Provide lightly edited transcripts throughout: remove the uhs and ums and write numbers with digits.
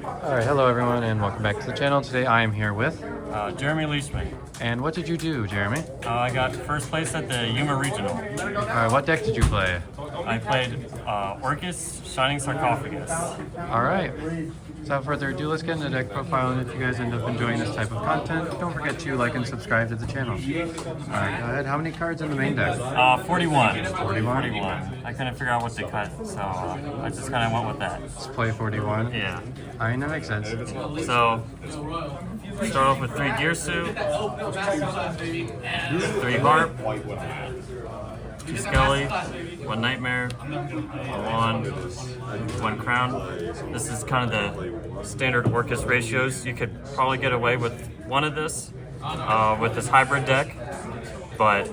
Alright, hello everyone and welcome back to the channel. Today I am here with... Jeremy Leishman. And what did you do, Jeremy? I got first place at the Yuma Regional. Alright, what deck did you play? I played Orcust Shining Sarcophagus. Alright, without further ado, let's get into the deck profile, and if you guys end up enjoying this type of content, don't forget to like and subscribe to the channel. Alright, go ahead. How many cards in the main deck? 41. 41? I couldn't figure out what to cut, so I just kind of went with that. Let's play 41. Yeah. Alright, that makes sense. So, start off with 3 Gear Suit, 3 Harp, 2 Skelly, 1 Nightmare, 1 Crown. This is kind of the standard Orcust ratios. You could probably get away with one of this with this hybrid deck, but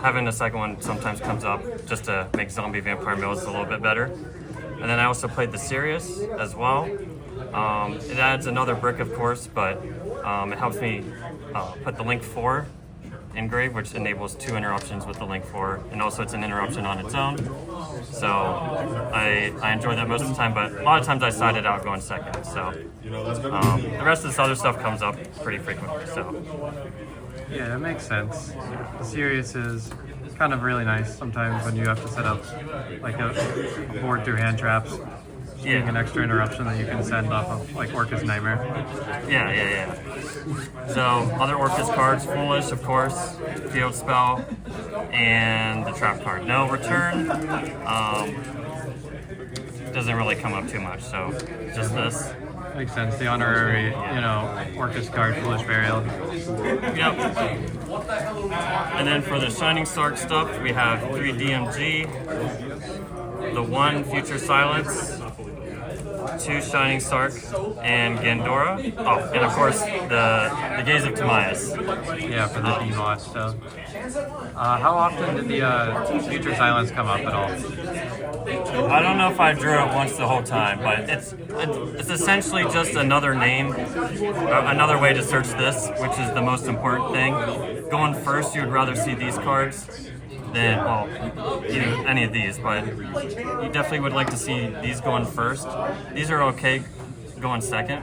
having the second one sometimes comes up just to make zombie vampire mills a little bit better. And then I also played the Sirius as well. It adds another brick, of course, but it helps me put the Link 4 engrave, which enables 2 interruptions with the Link 4, and also it's an interruption on its own. So I enjoy that most of the time, but a lot of times I side it out going second. So the rest of this other stuff comes up pretty frequently. So Yeah, that makes sense. The Sirius is kind of really nice sometimes when you have to set up like a board through hand traps. An extra interruption that you can send off of like Orcust Nightmare. Yeah. So other Orcust cards, Foolish, of course, Field Spell, and the Trap card. No return. Doesn't really come up too much, so just this. Makes sense. The honorary, Orcust card, Foolish Burial. Yep. And then for the Shining Stark stuff, we have 3 DMG, the 1 Future Silence, 2 Shining Stark, and Gandora. Oh, and of course the Gaze of Timaeus. Yeah, for the D-mod stuff. How often did the Future Silence come up at all? I don't know if I drew it once the whole time, but it's essentially just another name, another way to search this, which is the most important thing. Going first, you would rather see these cards than, well, even any of these, but you definitely would like to see these going first. These are okay going second,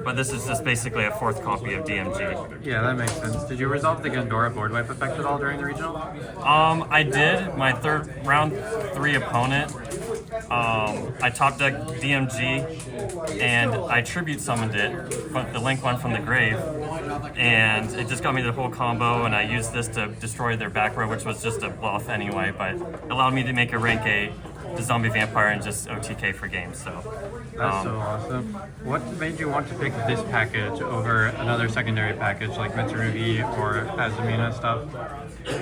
but this is just basically a 4th copy of DMG. Yeah, that makes sense. Did you resolve the Gandora board wipe effect at all during the regional? I did. My round 3 opponent, I top decked DMG, and I tribute summoned it, but the Link one from the grave, and it just got me the whole combo, and I used this to destroy their back row, which was just a bluff anyway, but it allowed me to make a rank 8 the zombie vampire and just OTK for games. So that's so awesome. What made you want to pick this package over another secondary package like Mitsurugi or Azumina stuff?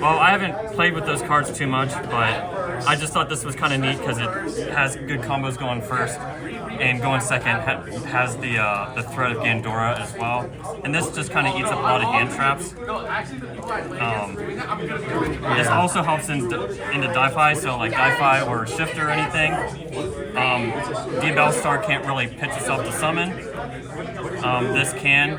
Well, I haven't played with those cards too much, but I just thought this was kind of neat because it has good combos going first, and going second has the threat of Gandora as well. And this just kind of eats up a lot of hand traps. This also helps into Di-Fi, so like Di-Fi or Shifter or anything. The Bellstar can't really pitch itself to summon. This can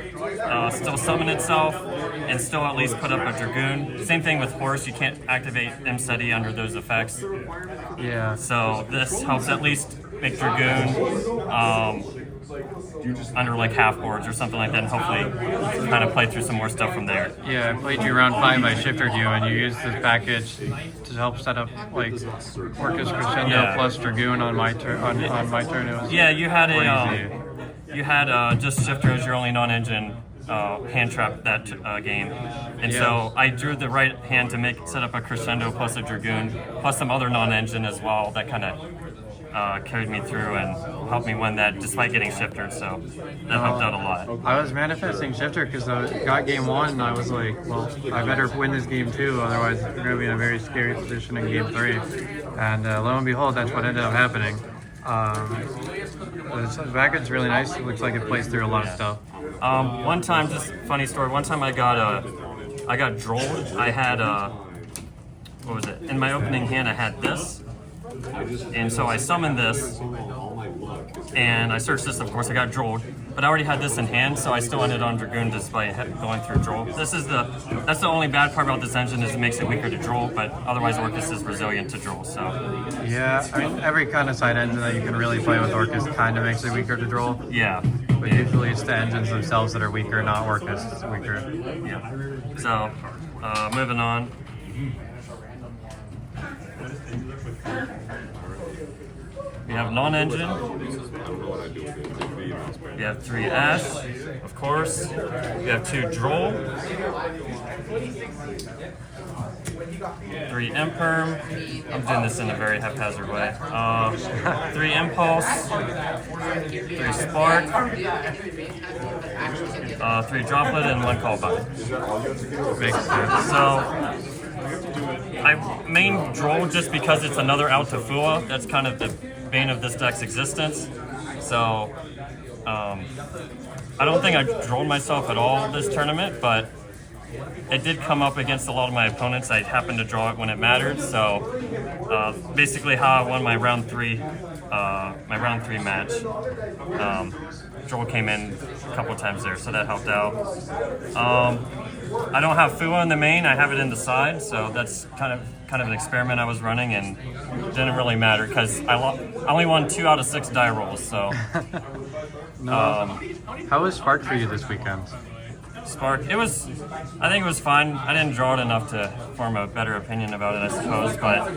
still summon itself and still at least put up a Dragoon. Same thing with Horse, you can't activate Mseti under those effects. Yeah. So this helps at least make Dragoon under like half boards or something like that, and hopefully kind of play through some more stuff from there. Yeah, I played you round 5, I shifted you, and you used this package to help set up like Orcust Crescendo plus Dragoon on my turn. On my turn, it was you had just Shifter as your only non-engine hand trap that game, and so I drew the right hand to set up a Crescendo plus a Dragoon plus some other non-engine as well that kind of carried me through and helped me win that despite getting Shifter, so that helped out a lot. I was manifesting Shifter because I got game 1 and I was like, well, I better win this game 2, otherwise we're going to be in a very scary position in game 3. And lo and behold, that's what ended up happening. The package is really nice. It looks like it plays through a lot of stuff. One time, just funny story, one time I got drolled. I had, what was it? In my opening hand I had this. And so I summoned this, and I searched this, of course, I got Droll, but I already had this in hand, so I still ended on Dragoon despite going through Droll. That's the only bad part about this engine is it makes it weaker to Droll, but otherwise Orcust is resilient to Droll, so. Yeah, I mean, every kind of side engine that you can really play with Orcust kind of makes it weaker to Droll. Yeah. But usually it's the engines themselves that are weaker, not Orcust is weaker. Yeah. So, moving on. We have non-engine. We have 3 Ash, of course. We have 2 Droll. 3 Imperm. I'm doing this in a very haphazard way. 3 Impulse. 3 Spark. 3 Droplet and 1 Callback. Makes sense. So, I main Droll just because it's another out to Fua. That's kind of the bane of this deck's existence. So, I don't think I drolled myself at all this tournament, but it did come up against a lot of my opponents. I happened to draw it when it mattered. So, basically, how I won my round 3 match. Droll came in a couple times there, so that helped out. I don't have Fua in the main. I have it in the side, so that's kind of an experiment I was running, and it didn't really matter because I only won 2 out of 6 die rolls. So, How was Spark for you this weekend? Spark, I think it was fine. I didn't draw it enough to form a better opinion about it, I suppose, but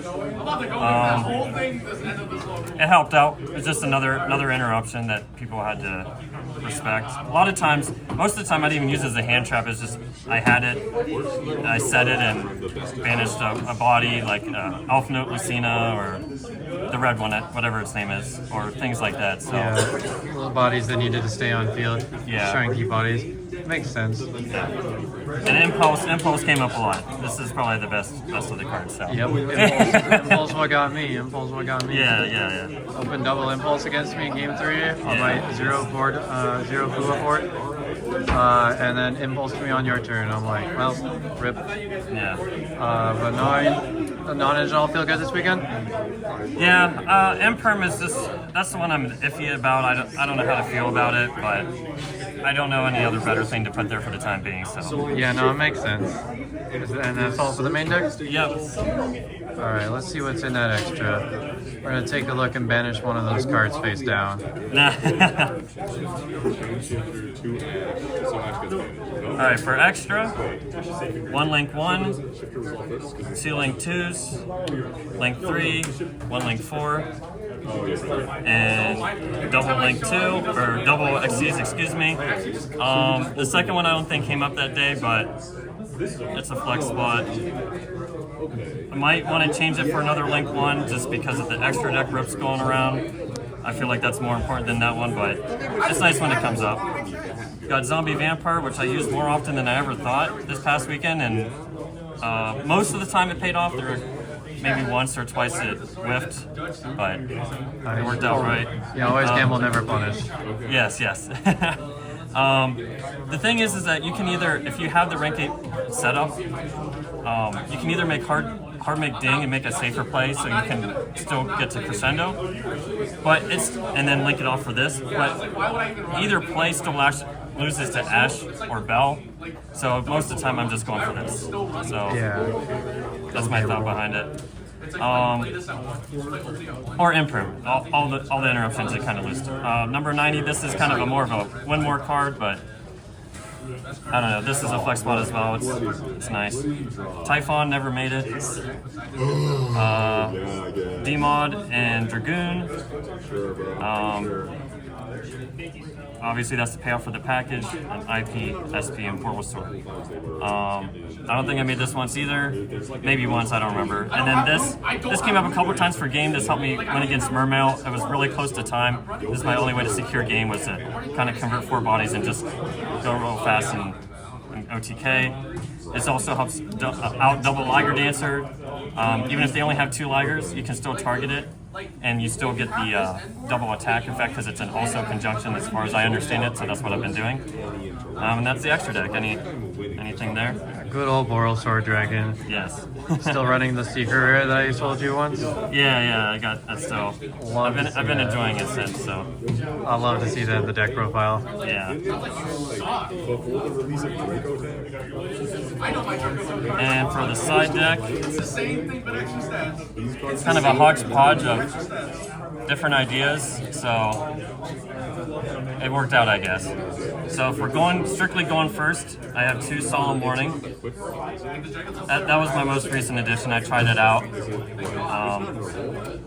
it helped out. It was just another interruption that people had to respect. A lot of times, most of the time I didn't even use it as a hand trap. It's just, I had it, I set it and banished a body like Elf Note Lucina or the red one, whatever its name is, or things like that. So Yeah, little bodies that needed to stay on field. Yeah. Shrinky bodies. Makes sense. And Impulse came up a lot. This is probably the best of the cards. So. Yep. Impulse what got me. Impulse what got me. Yeah. Open double Impulse against me in game 3 on my 0 Fua board. And then Impulse me on your turn. I'm like, well, rip. Yeah. But non-engine all feel good this weekend? Yeah, Imperm is that's the one I'm iffy about. I don't know how to feel about it, but I don't know any other better thing to put there for the time being, so. Yeah, no, it makes sense. And that's all for the main deck? Yep. Alright, let's see what's in that extra. We're going to take a look and banish one of those cards face down. Alright, for extra, 1 link 1, 2 link 2s, link 3, 1 link 4, and double link 2, or double XCs, excuse me. The second one I don't think came up that day, but it's a flex spot. I might want to change it for another link 1 just because of the extra deck rips going around. I feel like that's more important than that one, but it's nice when it comes up. Got Zombie Vampire, which I used more often than I ever thought this past weekend, and most of the time it paid off. There were maybe once or twice it whiffed, but it worked out right. Yeah, always gamble, never punish. Yes. The thing is that you can either, if you have the rank 8 setup, you can either make hard make ding and make a safer play so you can still get to crescendo, and then link it off for this. But either play still loses to Ash or Bell, so most of the time I'm just going for this. So Yeah. that's my thought behind it. Or Imperm. All the interruptions it kind of lose to. Number 90. This is kind of a more of a win more card, but I don't know. This is a flex spot as well. It's nice. Typhon never made it. D-Mod and Dragoon. Obviously, that's the payoff for the package, an IP, SP, and Portal Sword. I don't think I made this once either. Maybe once, I don't remember. And then this came up a couple times for game. This helped me win against Mermail. It was really close to time. This is my only way to secure game, was to kind of convert 4 bodies and just go real fast in OTK. This also helps out double Liger Dancer. Even if they only have 2 Ligers, you can still target it, and you still get the double attack effect because it's an also conjunction as far as I understand it, so that's what I've been doing. And that's the extra deck. Any Anything there? Good old Boral Sword Dragon. Yes. Still running the secret rare that I sold you once. Yeah, I got that still. I've been enjoying it since, so I'd love to see that in the deck profile. yeah. And for the side deck, it's kind of a hodgepodge of different ideas, so it worked out, I guess. So if we're strictly going first, I have 2 Solemn Warning. That was my most recent edition. I tried it out.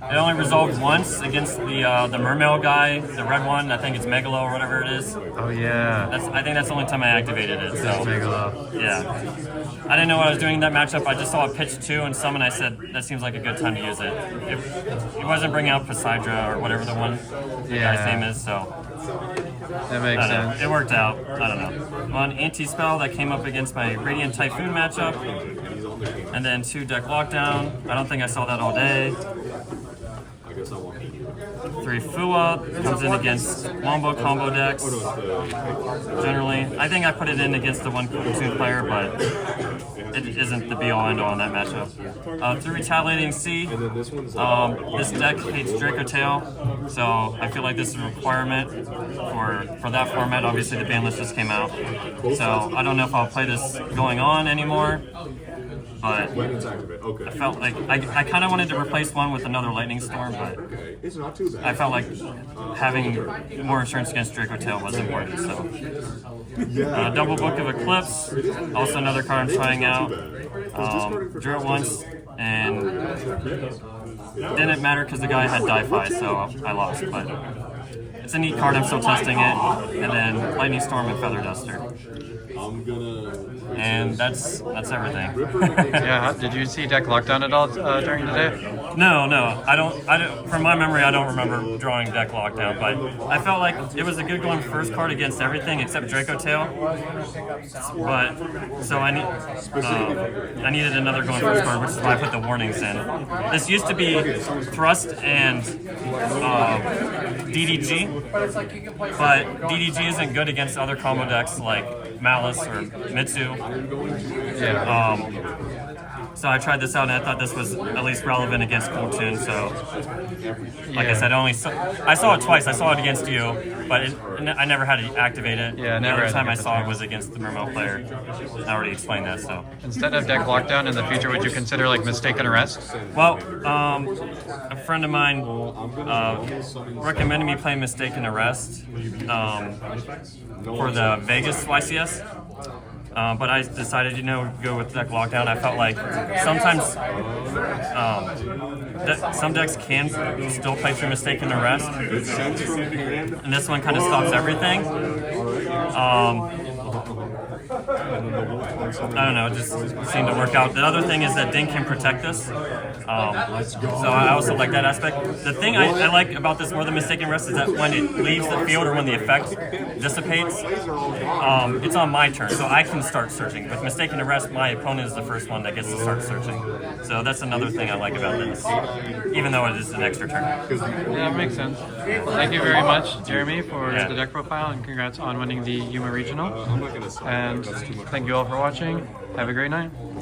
It only resolved once against the Mermail guy, the red one. I think it's Megalo or whatever it is. Oh yeah. I think that's the only time I activated it. So Megalo. yeah. I didn't know what I was doing in that matchup. I just saw a pitch 2 and summon. I said that seems like a good time to use it. It wasn't bringing out Poseidra or whatever the guy's name is. So that makes sense. it worked out. I don't know. One anti-spell that came up against my Radiant Typhoon matchup, and then 2 deck lockdown. I don't think I saw that all day. 3 Fua comes in against Wombo combo decks. Generally, I think I put it in against the 1 2 player, but it isn't the be-all end-all in that matchup. 3 Retaliating Sea. This deck hates Draco Tail, so I feel like this is a requirement for that format. Obviously, the ban list just came out, so I don't know if I'll play this going on anymore. But I felt like I kind of wanted to replace one with another Lightning Storm, but I felt like having more insurance against Draco Tail was important. So, Double Book of Eclipse, also another card I'm trying out. Drew it once, and didn't matter because the guy had Die-Fi, so I lost. But it's a neat card. I'm still testing it, and then Lightning Storm and Feather Duster. And that's everything. Yeah. Did you see deck lockdown at all during the day? No. I don't. From my memory, I don't remember drawing deck lockdown. But I felt like it was a good going first card against everything except Draco Tail. But so I needed another going first card, which is why I put the warnings in. This used to be Thrust and DDG, but DDG isn't good against other combo decks like Malice or Mitsu. Yeah. So I tried this out and I thought this was at least relevant against Colton. So, like I said, I saw it twice. I saw it against you, but I never had to activate it. Yeah, the never. other time I saw it was against the Mermail player. I already explained that. So instead of deck lockdown in the future, would you consider like Mistaken Arrest? Well, a friend of mine recommended me playing Mistaken Arrest for the Vegas YCS. But I decided, go with deck lockdown. I felt like sometimes some decks can still play through Mistaken Arrest, and this one kind of stops everything. I don't know, it just seemed to work out. The other thing is that Ding can protect this, so I also like that aspect. The thing I like about this more than Mistaken Arrest is that when it leaves the field or when the effect dissipates, it's on my turn, so I can start searching. With Mistaken Arrest, my opponent is the first one that gets to start searching. So that's another thing I like about this, even though it is an extra turn. Yeah, it makes sense. Thank you very much, Jeremy, for the deck profile, and congrats on winning the Yuma Regional. And thank you all for watching. Have a great night.